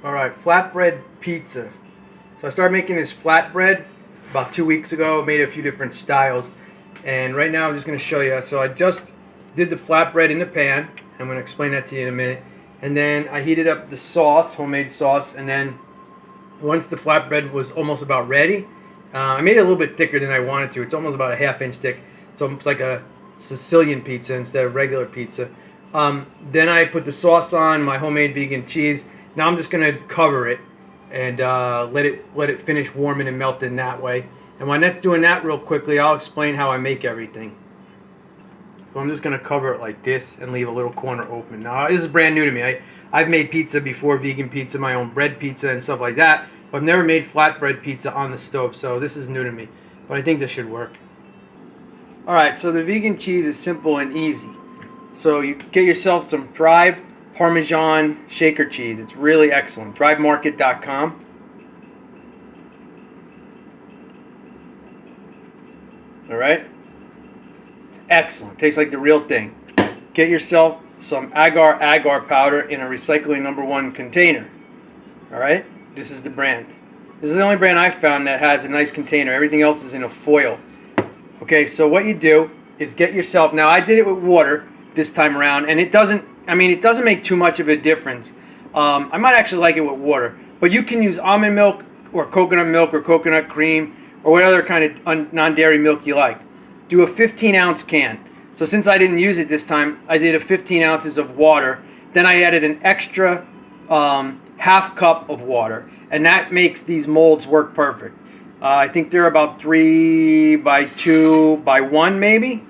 Alright, flatbread pizza. So I started making this flatbread about 2 weeks ago. Made a few different styles. And right now I'm just going to show you. So I just did the flatbread in the pan. I'm going to explain that to you in a minute. And then I heated up the sauce, homemade sauce. And then once the flatbread was almost about ready, I made it a little bit thicker than I wanted to. It's almost about a ½ inch thick. So it's like a Sicilian pizza instead of regular pizza. Then I put the sauce on, my homemade vegan cheese. Now I'm just gonna cover it and let it finish warming and melting that way. And when that's doing that real quickly, I'll explain how I make everything. So I'm just gonna cover it like this and leave a little corner open. Now this is brand new to me. I've made pizza before, vegan pizza, my own bread pizza and stuff like that, but I've never made flatbread pizza on the stove, so this is new to me. But I think this should work. Alright, so the vegan cheese is simple and easy. So you get yourself some Thrive Parmesan shaker cheese. It's really excellent. ThriveMarket.com. Alright? It's excellent. Tastes like the real thing. Get yourself some agar powder in a recycling #1 container. Alright? This is the brand. This is the only brand I've found that has a nice container. Everything else is in a foil. Okay, so what you do is get yourself, now I did it with water this time around, and it doesn't make too much of a difference. I might actually like it with water, but you can use almond milk or coconut cream or what other kind of non-dairy milk you like. Do a 15-ounce can. So since I didn't use it this time, I did a 15 ounces of water. Then I added an extra ½ cup of water, and that makes these molds work perfect. I think they're about 3 by 2 by 1 maybe,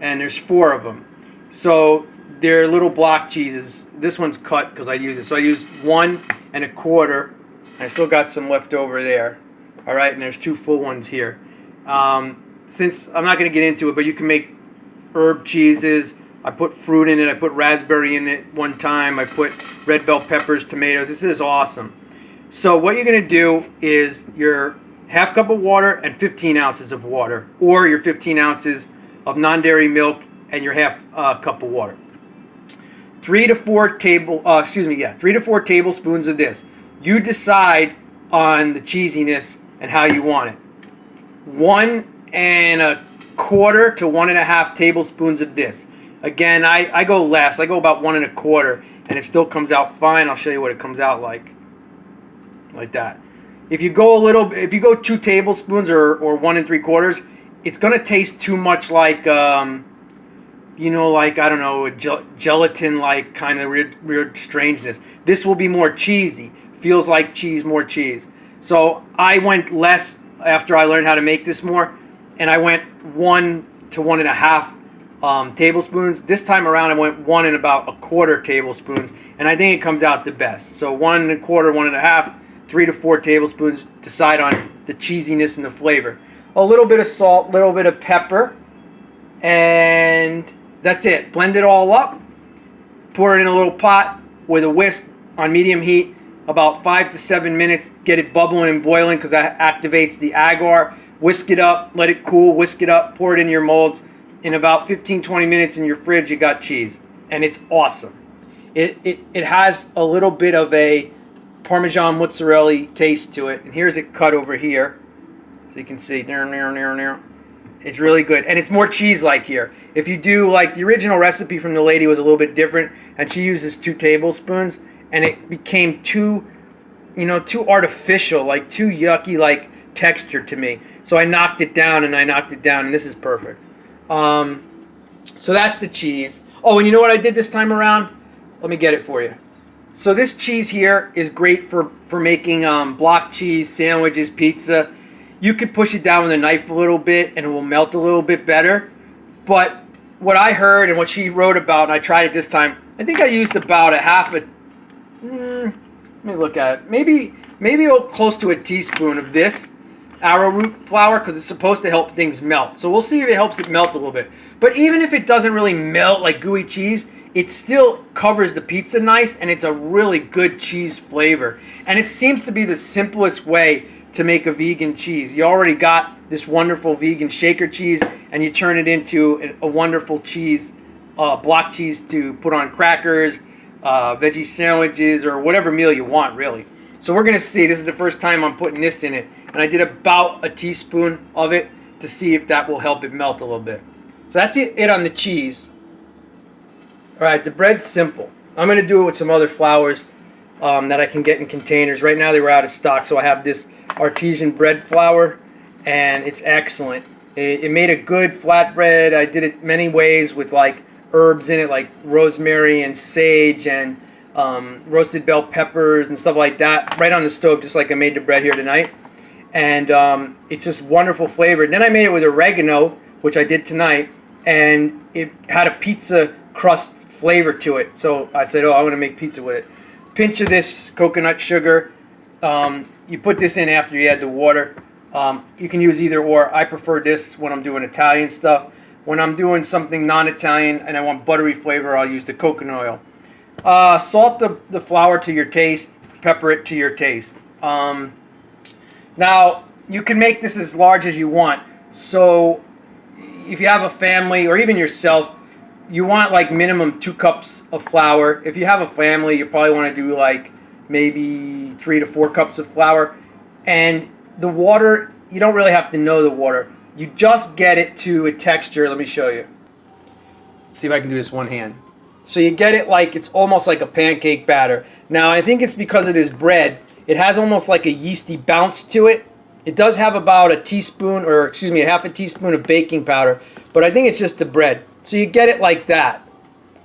and there's 4 of them. So they're little block cheeses. This one's cut because I use it. So I used 1 1/4. I still got some left over there. All right, and there's 2 full ones here. Since I'm not going to get into it, but you can make herb cheeses. I put fruit in it. I put raspberry in it one time. I put red bell peppers, tomatoes. This is awesome. So what you're going to do is your ½ cup of water and 15 ounces of water, or your 15 ounces of non-dairy milk and your ½ cup of water. 3 to 4 tablespoons of this. You decide on the cheesiness and how you want it. 1 1/4 to 1 1/2 tablespoons of this. Again, I go less. I go about 1 1/4, and it still comes out fine. I'll show you what it comes out like that. If you go 2 tablespoons or 1 3/4, it's gonna taste too much like like, I don't know, gelatin, like kind of weird strangeness. This will be more cheesy. Feels like cheese, more cheese. So I went less after I learned how to make this more, and I went 1 to 1 1/2 tablespoons. This time around I went 1 1/4 tablespoons, and I think it comes out the best. So 1 1/4, 1 1/2, 3 to 4 tablespoons. Decide on the cheesiness and the flavor. A little bit of salt, a little bit of pepper, and that's it. Blend it all up. Pour it in a little pot with a whisk on medium heat, about 5 to 7 minutes. Get it bubbling and boiling because that activates the agar. Whisk it up, let it cool, whisk it up, pour it in your molds. In about 15-20 minutes in your fridge, you got cheese. And it's awesome. It has a little bit of a Parmesan mozzarella taste to it. And here's it cut over here. So you can see, it's really good. And it's more cheese-like here. If you do, like, the original recipe from the lady was a little bit different, and she uses 2 tablespoons, and it became too artificial, like too yucky, like texture to me. So I knocked it down, and this is perfect. So that's the cheese. Oh, and you know what I did this time around? Let me get it for you. So this cheese here is great for making block cheese, sandwiches, pizza. You could push it down with a knife a little bit and it will melt a little bit better. But what I heard and what she wrote about, and I tried it this time, I think I used about let me look at it. Maybe close to a teaspoon of this arrowroot flour, because it's supposed to help things melt. So we'll see if it helps it melt a little bit. But even if it doesn't really melt like gooey cheese, it still covers the pizza nice, and it's a really good cheese flavor. And it seems to be the simplest way to make a vegan cheese. You already got this wonderful vegan shaker cheese, and you turn it into a wonderful cheese, block cheese to put on crackers, veggie sandwiches, or whatever meal you want, really. So we're going to see. This is the first time I'm putting this in it. And I did about a teaspoon of it to see if that will help it melt a little bit. So that's it on the cheese. All right, the bread's simple. I'm going to do it with some other flours that I can get in containers. Right now they were out of stock, so I have this artesian bread flour, and it's excellent. It made a good flatbread. I did it many ways with like herbs in it, like rosemary and sage and roasted bell peppers and stuff like that, right on the stove, just like I made the bread here tonight. And it's just wonderful flavor. Then I made it with oregano, which I did tonight, and it had a pizza crust flavor to it. So I said, oh, I want to make pizza with it. Pinch of this coconut sugar. You put this in after you add the water. You can use either or. I prefer this when I'm doing Italian stuff. When I'm doing something non-Italian and I want buttery flavor, I'll use the coconut oil. Salt the flour to your taste. Pepper it to your taste. Now, you can make this as large as you want. So if you have a family or even yourself, you want like minimum 2 cups of flour. If you have a family, you probably want to do like maybe 3 to 4 cups of flour. And the water, you don't really have to know the water. You just get it to a texture. Let me show you. Let's see if I can do this one hand. So you get it like it's almost like a pancake batter. Now I think it's because of this bread. It has almost like a yeasty bounce to it. It does have about a teaspoon, or excuse me, a half a teaspoon of baking powder, but I think it's just the bread. So you get it like that.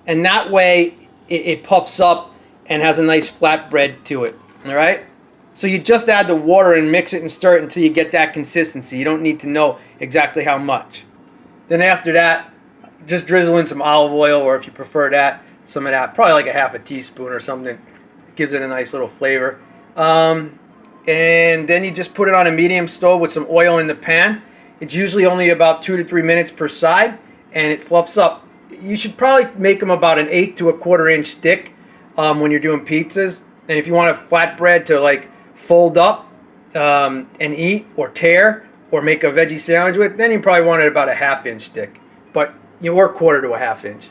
And that way it puffs up and has a nice flat bread to it. All right? So you just add the water and mix it and stir it until you get that consistency. You don't need to know exactly how much. Then after that, just drizzle in some olive oil, or if you prefer that, some of that, probably like a half a teaspoon or something. It gives it a nice little flavor. And then you just put it on a medium stove with some oil in the pan. It's usually only about 2 to 3 minutes per side, and it fluffs up. You should probably make them about an 1/8 to 1/4 inch thick when you're doing pizzas. And if you want a flatbread to like fold up and eat, or tear, or make a veggie sandwich with, then you probably want it about a 1/2 inch thick. But you work 1/4 to a 1/2 inch.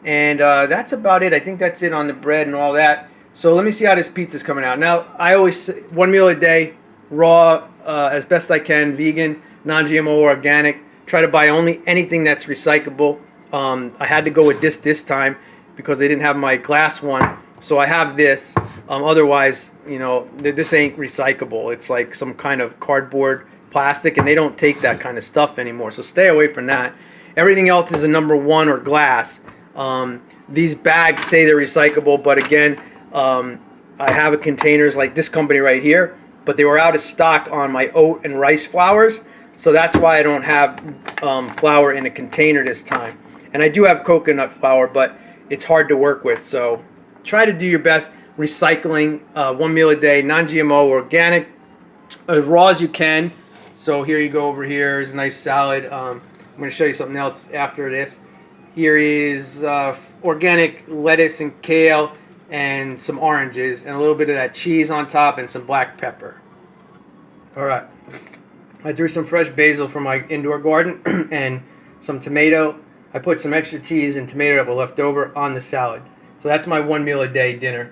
And that's about it. I think that's it on the bread and all that. So let me see how this pizza's coming out. Now, I always say 1 meal a day, raw, as best I can, vegan, non-GMO, organic. Try to buy only anything that's recyclable. I had to go with this time because they didn't have my glass one. So I have this. Otherwise, you know, this ain't recyclable. It's like some kind of cardboard, plastic, and they don't take that kind of stuff anymore. So stay away from that. Everything else is a number 1 or glass. These bags say they're recyclable, but again, I have containers like this company right here, but they were out of stock on my oat and rice flours, so that's why I don't have flour in a container this time. And I do have coconut flour, but it's hard to work with, so try to do your best recycling 1 meal a day, non-GMO, organic, as raw as you can. So here you go over here. Here's a nice salad. I'm going to show you something else after this. Here is organic lettuce and kale, and some oranges, and a little bit of that cheese on top, and some black pepper. All right. I threw some fresh basil from my indoor garden and some tomato. I put some extra cheese and tomato that were left over on the salad. So that's my 1 meal a day dinner.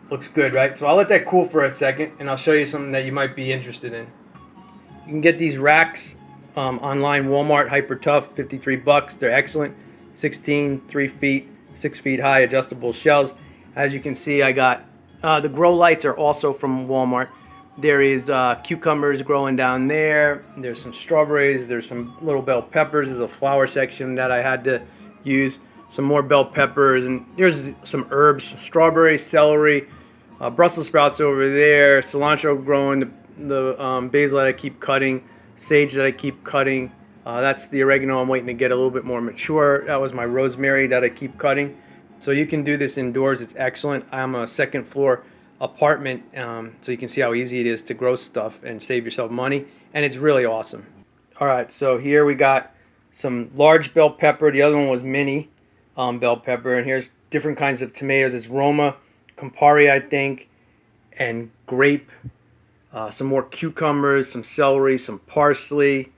Looks good, right? So I'll let that cool for a second, and I'll show you something that you might be interested in. You can get these racks online, Walmart, Hyper Tough, $53. They're excellent. 16, 3 feet, 6 feet high, adjustable shelves. As you can see, I got the grow lights are also from Walmart. There is cucumbers growing down there. There's some strawberries. There's some little bell peppers. There's a flower section that I had to use. Some more bell peppers. And there's some herbs, strawberry, celery, Brussels sprouts over there, cilantro growing, the basil that I keep cutting, sage that I keep cutting. That's the oregano I'm waiting to get a little bit more mature. That was my rosemary that I keep cutting. So you can do this indoors. It's excellent. I'm a second floor apartment, so you can see how easy it is to grow stuff and save yourself money, and it's really awesome. All right, so here we got some large bell pepper. The other one was mini bell pepper, and here's different kinds of tomatoes. It's Roma, Campari, I think, and grape. Some more cucumbers, some celery, some parsley.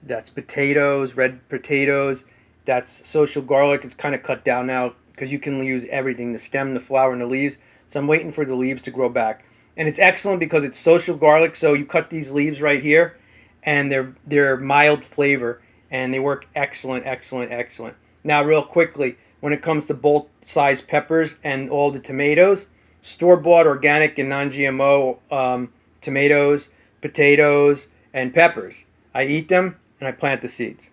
That's potatoes, red potatoes. That's social garlic. It's kind of cut down now because you can use everything, the stem, the flower, and the leaves. So I'm waiting for the leaves to grow back. And it's excellent because it's social garlic. So you cut these leaves right here, and they're mild flavor, and they work excellent, excellent, excellent. Now, real quickly, when it comes to both size peppers and all the tomatoes, store-bought, organic, and non-GMO tomatoes, potatoes, and peppers. I eat them and I plant the seeds.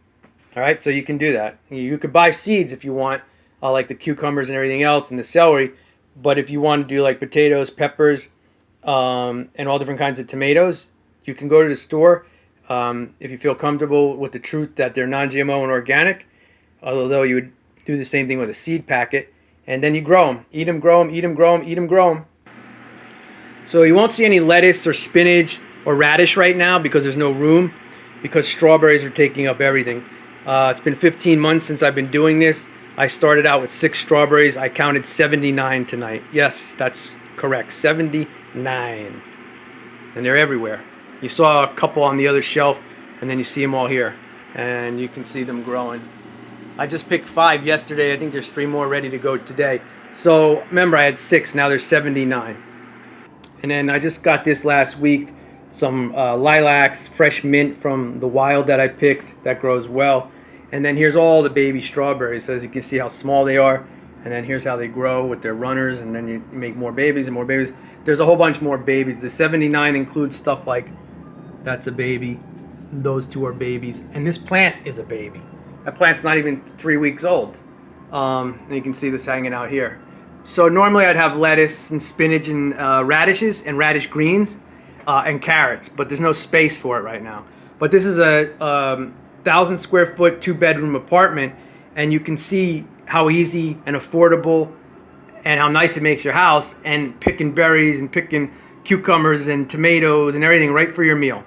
All right, so you can do that. You could buy seeds if you want, like the cucumbers and everything else, and the celery. But if you want to do like potatoes, peppers, and all different kinds of tomatoes, you can go to the store. If you feel comfortable with the truth that they're non-GMO and organic, although you would do the same thing with a seed packet, and then you grow them. Eat them, grow them, eat them, grow them, eat them, grow them. So you won't see any lettuce or spinach or radish right now because there's no room, because strawberries are taking up everything. It's been 15 months since I've been doing this. I started out with 6 strawberries. I counted 79 tonight. Yes, that's correct, 79. And they're everywhere. You saw a couple on the other shelf, and then you see them all here. And you can see them growing. I just picked 5 yesterday. I think there's 3 more ready to go today. So remember, I had 6. Now there's 79. And then I just got this last week. Some lilacs, fresh mint from the wild that I picked that grows well. And then here's all the baby strawberries. So as you can see how small they are. And then here's how they grow with their runners. And then you make more babies and more babies. There's a whole bunch more babies. The 79 includes stuff like, that's a baby. Those 2 are babies. And this plant is a baby. That plant's not even 3 weeks old. And you can see this hanging out here. So normally I'd have lettuce and spinach and radishes and radish greens and carrots. But there's no space for it right now. But this is a 1,000 square foot 2-bedroom apartment, and you can see how easy and affordable and how nice it makes your house, and picking berries and picking cucumbers and tomatoes and everything right for your meal.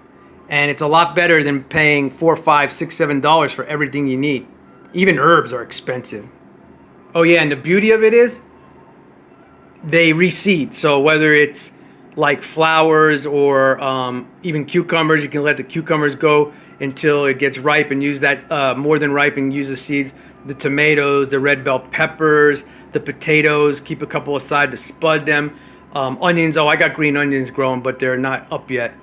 And it's a lot better than paying $4, $5, $6, $7 for everything you need. Even herbs are expensive. Oh yeah, and the beauty of it is they reseed. So whether it's like flowers or even cucumbers, you can let the cucumbers go until it gets ripe and use that more than ripe and use the seeds. The tomatoes, the red bell peppers, the potatoes, keep a couple aside to spud them. Onions, I got green onions growing, but they're not up yet.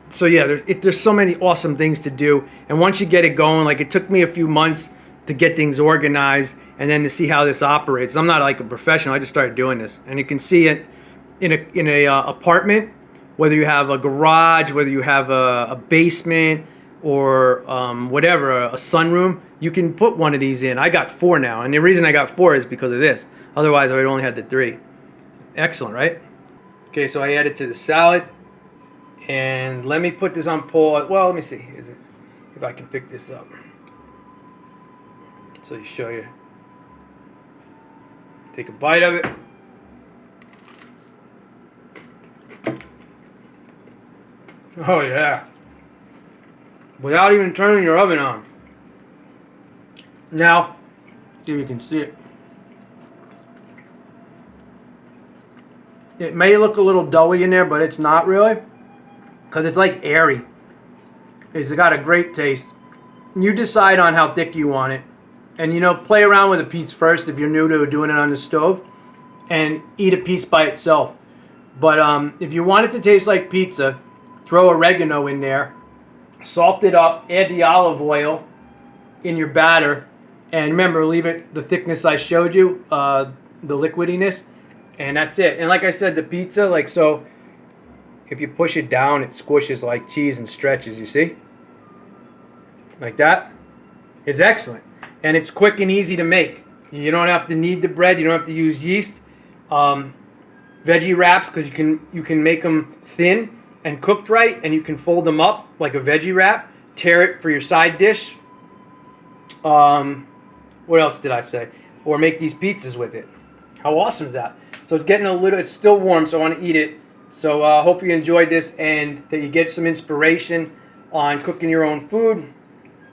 So yeah, there's so many awesome things to do. And once you get it going, like it took me a few months to get things organized and then to see how this operates. I'm not like a professional. I just started doing this. And you can see it in a apartment, whether you have a garage, whether you have a basement, or whatever, a sunroom, you can put one of these in. I got 4 now, and the reason I got 4 is because of this. Otherwise, I would only had the 3. Excellent, right? Okay, so I added to the salad, and let me put this on pause. Well, let me see if I can pick this up. So you show you. Take a bite of it. Oh yeah. Without even turning your oven on. Now, see if you can see it. It may look a little doughy in there, but it's not really. Because it's like airy. It's got a great taste. You decide on how thick you want it. And you know, play around with a piece first if you're new to doing it on the stove. And eat a piece by itself. But if you want it to taste like pizza, throw oregano in there. Salt it up, add the olive oil in your batter, and remember, leave it the thickness I showed you, the liquidiness, and that's it. And like I said, the pizza, like so, if you push it down, it squishes like cheese and stretches, you see? Like that. It's excellent. And it's quick and easy to make. You don't have to knead the bread, you don't have to use yeast. Veggie wraps, because you can make them thin and cooked right, and you can fold them up like a veggie wrap, tear it for your side dish. What else did I say? Or make these pizzas with it. How awesome is that? So it's getting it's still warm, so I want to eat it. So hope you enjoyed this and that you get some inspiration on cooking your own food.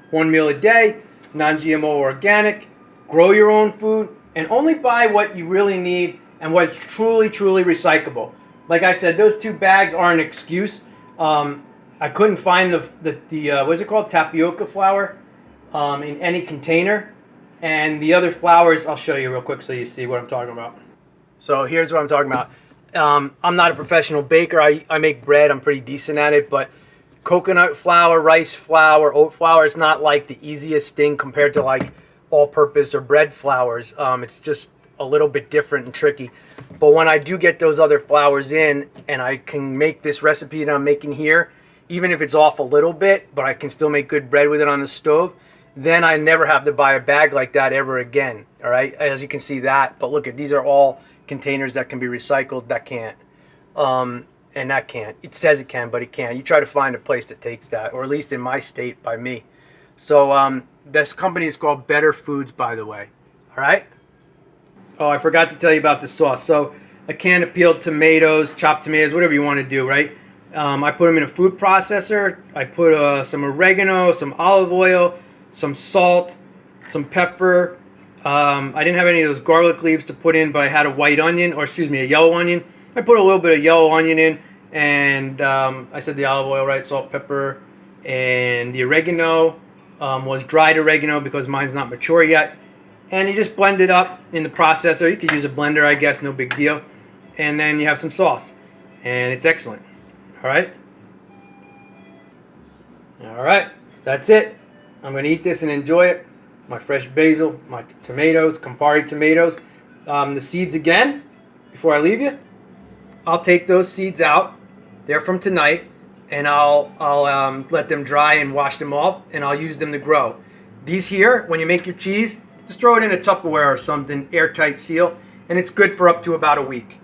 1 meal a day, non-GMO organic, grow your own food, and only buy what you really need and what's truly, truly recyclable. Like I said, those 2 bags are an excuse. I couldn't find the what is it called, tapioca flour, in any container. And the other flours, I'll show you real quick so you see what I'm talking about. So here's what I'm talking about. I'm not a professional baker. I make bread. I'm pretty decent at it. But coconut flour, rice flour, oat flour is not like the easiest thing compared to like all-purpose or bread flours. It's just a little bit different and tricky. But when I do get those other flours in and I can make this recipe that I'm making here, even if it's off a little bit, but I can still make good bread with it on the stove, then I never have to buy a bag like that ever again. All right, as you can see that. But look, these are all containers that can be recycled. That can't, and that can't. It says it can, but it can't. You try to find a place that takes that, or at least in my state, by me. So this company is called Better Foods, by the way. All right. Oh, I forgot to tell you about the sauce. So a can of peeled tomatoes, chopped tomatoes, whatever you want to do, right? I put them in a food processor. I put some oregano, some olive oil, some salt, some pepper. I didn't have any of those garlic leaves to put in, but I had a white onion, or excuse me, a yellow onion. I put a little bit of yellow onion in, and I said the olive oil, right? Salt, pepper, and the oregano was dried oregano because mine's not mature yet. And you just blend it up in the processor. You could use a blender, I guess, no big deal. And then you have some sauce, and it's excellent. All right? All right, that's it. I'm going to eat this and enjoy it. My fresh basil, my tomatoes, Campari tomatoes. The seeds again, before I leave you. I'll take those seeds out. They're from tonight. And I'll let them dry and wash them off. And I'll use them to grow. These here, when you make your cheese, just throw it in a Tupperware or something, airtight seal. And it's good for up to about a week.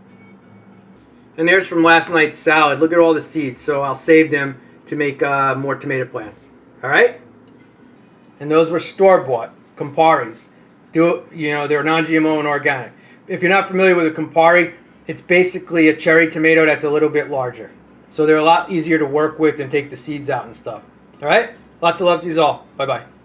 And there's from last night's salad. Look at all the seeds. So I'll save them to make more tomato plants. All right? And those were store-bought Camparis. They're non-GMO and organic. If you're not familiar with a Campari, it's basically a cherry tomato that's a little bit larger. So they're a lot easier to work with and take the seeds out and stuff. All right? Lots of love to you all. Bye-bye.